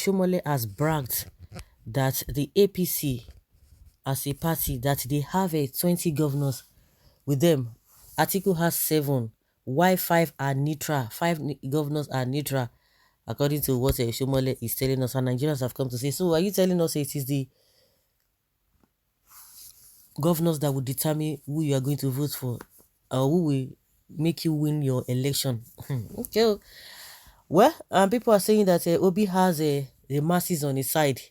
Oshiomhole has bragged that the APC as a party that they have 20 governors with them. Atiku has 7, while 5 are neutral. 5 governors are neutral, according to what Oshiomhole is telling us, and Nigerians have come to say. So are you telling us it is the governors that will determine who you are going to vote for, or who will make you win your election? Okay. Well, people are saying that Obi has the masses on his side.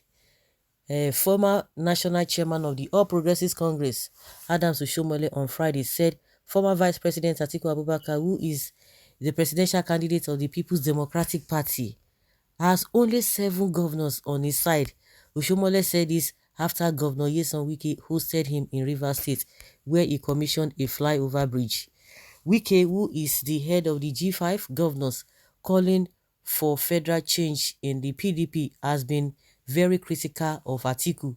Former national chairman of the All Progressives Congress, Adams Oshiomhole, on Friday said former Vice President Atiku Abubakar, who is the presidential candidate of the People's Democratic Party, has only 7 governors on his side. Oshiomhole said this after Governor Nyesom Wike hosted him in Rivers State, where he commissioned a flyover bridge. Wike, who is the head of the G5 governors, calling for federal change in the PDP, has been very critical of Atiku.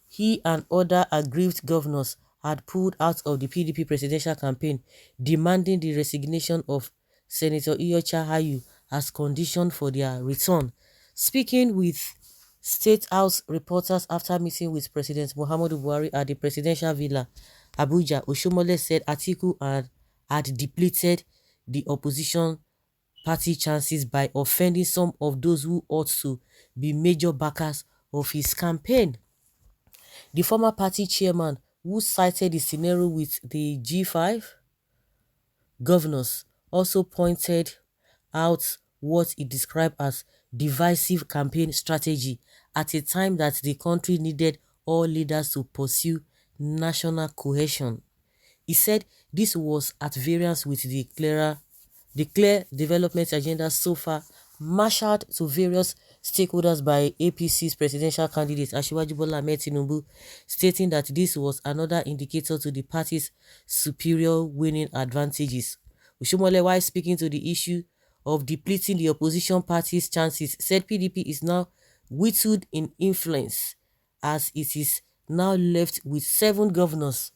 He and other aggrieved governors had pulled out of the PDP presidential campaign, demanding the resignation of Senator Iyorchia Ayu as condition for their return. Speaking with State House reporters after meeting with President Muhammadu Buhari at the presidential villa, Abuja, Oshiomhole said Atiku had depleted the opposition party chances by offending some of those who ought to be major backers of his campaign. The former party chairman, who cited the scenario with the G5 governors, also pointed out what he described as divisive campaign strategy at a time that the country needed all leaders to pursue national cohesion. He said this was at variance with the clear development agenda so far marshaled to various stakeholders by APC's presidential candidate Asiwaju Bola Ahmed Tinubu, stating that this was another indicator to the party's superior winning advantages. Oshiomhole, while speaking to the issue of depleting the opposition party's chances, said PDP is now whittled in influence as it is now left with 7 governors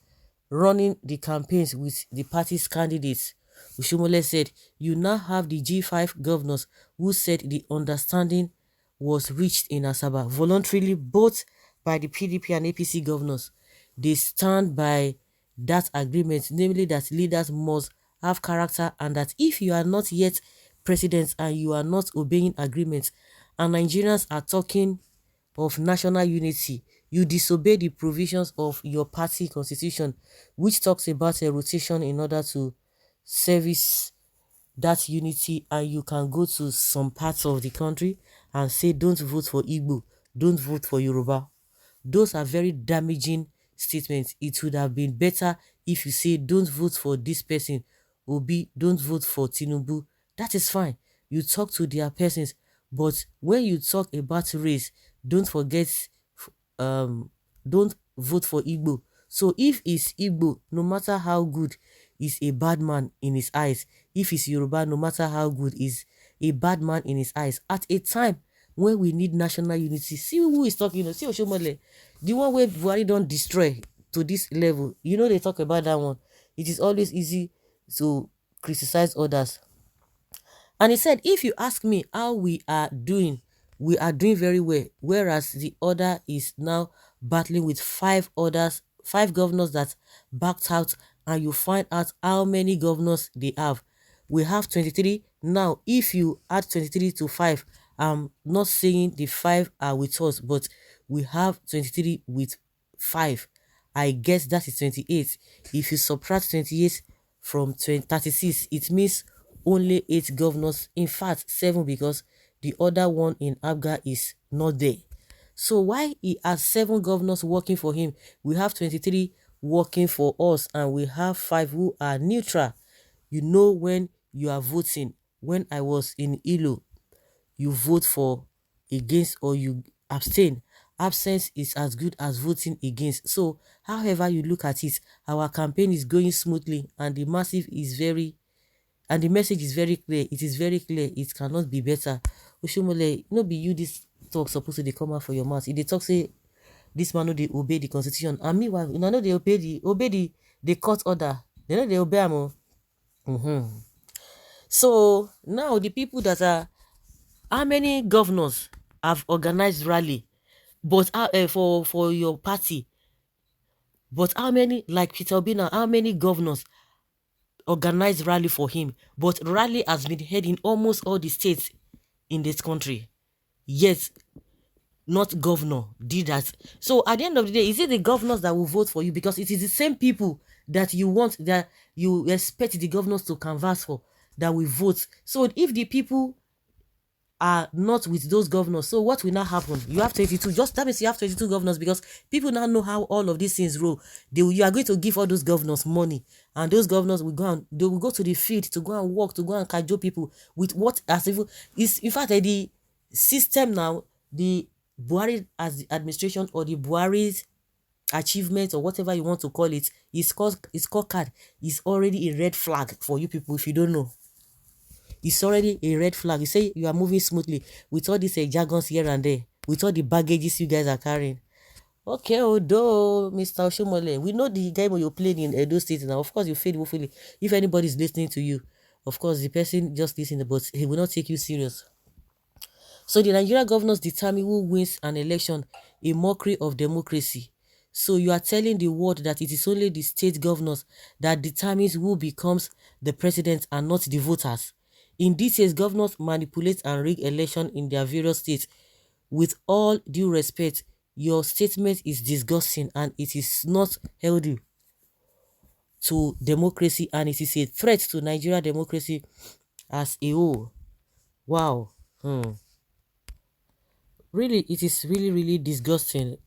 running the campaigns with the party's candidates. Oshiomhole said, you now have the G5 governors who said the understanding was reached in Asaba voluntarily both by the PDP and APC governors. They stand by that agreement, namely that leaders must have character, and that if you are not yet president and you are not obeying agreements, and Nigerians are talking of national unity, you disobey the provisions of your party constitution, which talks about a rotation in order to service that unity, and you can go to some parts of the country and say don't vote for Igbo, don't vote for Yoruba. Those are very damaging statements. It would have been better if you say don't vote for this person, Obi, don't vote for Tinubu. That is fine. You talk to their persons, but when you talk about race, don't forget, don't vote for Igbo. So if it's Igbo, no matter how good, is a bad man in his eyes. If it's Yoruba, no matter how good, is a bad man in his eyes. At a time when we need national unity, see who is talking. See Oshiomhole, the one where Buhari don't destroy to this level. You know they talk about that one. It is always easy to criticize others. And he said, if you ask me how we are doing very well, whereas the other is now battling with 5 governors that backed out, and you find out how many governors they have. We have 23. Now, if you add 23 to 5, I'm not saying the 5 are with us, but we have 23 with 5. I guess that is 28. If you subtract 28 from 36, it means only 8 governors. In fact, 7, because the other one in Abga is not there. So why he has 7 governors working for him, we have 23 working for us, and we have 5 who are neutral. You know, when you are voting, when I was in Ilo, you vote for against or you abstain. Absence is as good as voting against. So however you look at it, our campaign is going smoothly, and the message is very clear. It is very clear. It cannot be better. Oshiomhole, no be you this talk supposed to come out for your mouth. If they talk say this man no dey obey the constitution, and meanwhile una no dey obey the court order. They know they obey am. So now the people that are, how many governors have organized rally, but for your party, but how many, like Peter Obi now, how many governors organized rally for him? But rally has been held in almost all the states in this country. Yes, not governor did that. So at the end of the day, is it the governors that will vote for you? Because it is the same people that you want, that you expect the governors to canvass for, that will vote. So if the people are not with those governors, so what will now happen? You have 22, just that means you have 22 governors, because people now know how all of these things roll. You are going to give all those governors money, and those governors will go, and they will go to the field to go and work, to go and cajole people with what, as if is, in fact, the system now, the Buhari as the administration, or the Buhari's achievement, or whatever you want to call it, is scorecard is already a red flag for you people. If you don't know, it's already a red flag. You say you are moving smoothly with all these jargons here and there, with all the baggages you guys are carrying. Okay, although Mr. Oshiomhole, we know the game you played in Edo State now. Of course, you failed woefully. If anybody is listening to you, of course, the person just listening, but he will not take you serious. So the Nigerian governors determine who wins an election, a mockery of democracy. So you are telling the world that it is only the state governors that determines who becomes the president and not the voters. In this case, governors manipulate and rig election in their various states. With all due respect, your statement is disgusting and it is not healthy to democracy, and it is a threat to Nigeria democracy as a whole. Wow. Really, it is really, really disgusting.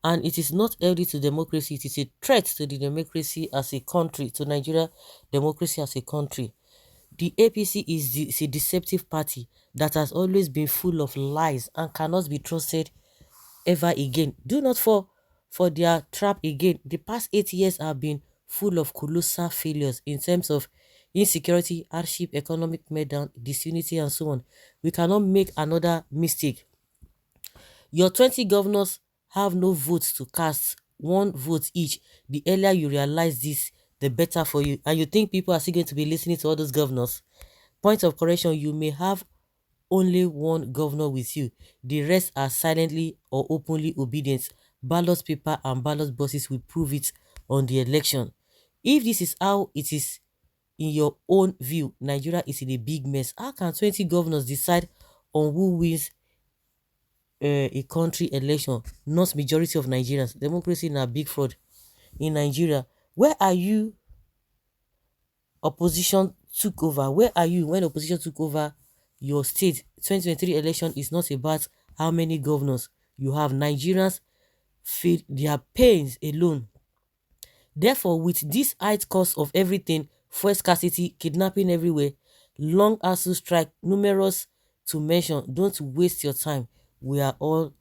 And it is not healthy to democracy. It is a threat to the democracy as a country, to Nigeria democracy as a country. The APC is a deceptive party that has always been full of lies and cannot be trusted ever again. Do not fall for their trap again. The past 8 years have been full of colossal failures in terms of insecurity, hardship, economic meltdown, disunity, and so on. We cannot make another mistake. Your 20 governors have no votes to cast, one vote each. The earlier you realize this, the better for you. And you think people are still going to be listening to all those governors? Point of correction, you may have only one governor with you. The rest are silently or openly obedient. Ballot paper and ballot boxes will prove it on the election. If this is how it is in your own view, Nigeria is in a big mess. How can 20 governors decide on who wins a country election? Not majority of Nigerians. Democracy is a big fraud in Nigeria. Where are you? Opposition took over. Where are you when opposition took over your state? 2023 election is not about how many governors you have. Nigerians feel their pains alone. Therefore, with this high cost of everything, fuel scarcity, kidnapping everywhere, long ASU strike, numerous to mention, don't waste your time. We are all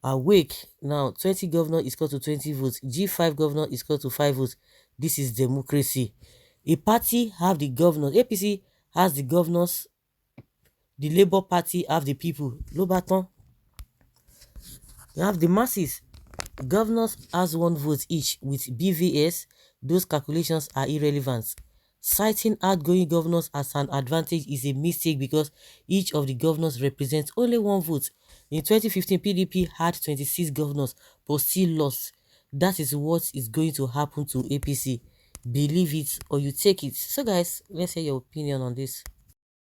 awake. Now, 20 governor is equal to 20 votes. G5 governor is equal to 5 votes. This is democracy. A party have the governors. APC has the governors. The Labour Party have the people. Lobaton. You have the masses. Governors has one vote each with BVS. Those calculations are irrelevant. Citing outgoing governors as an advantage is a mistake because each of the governors represents only one vote. In 2015, PDP had 26 governors but still lost. That is what is going to happen to APC. Believe it or you take it. So guys, let's hear your opinion on this.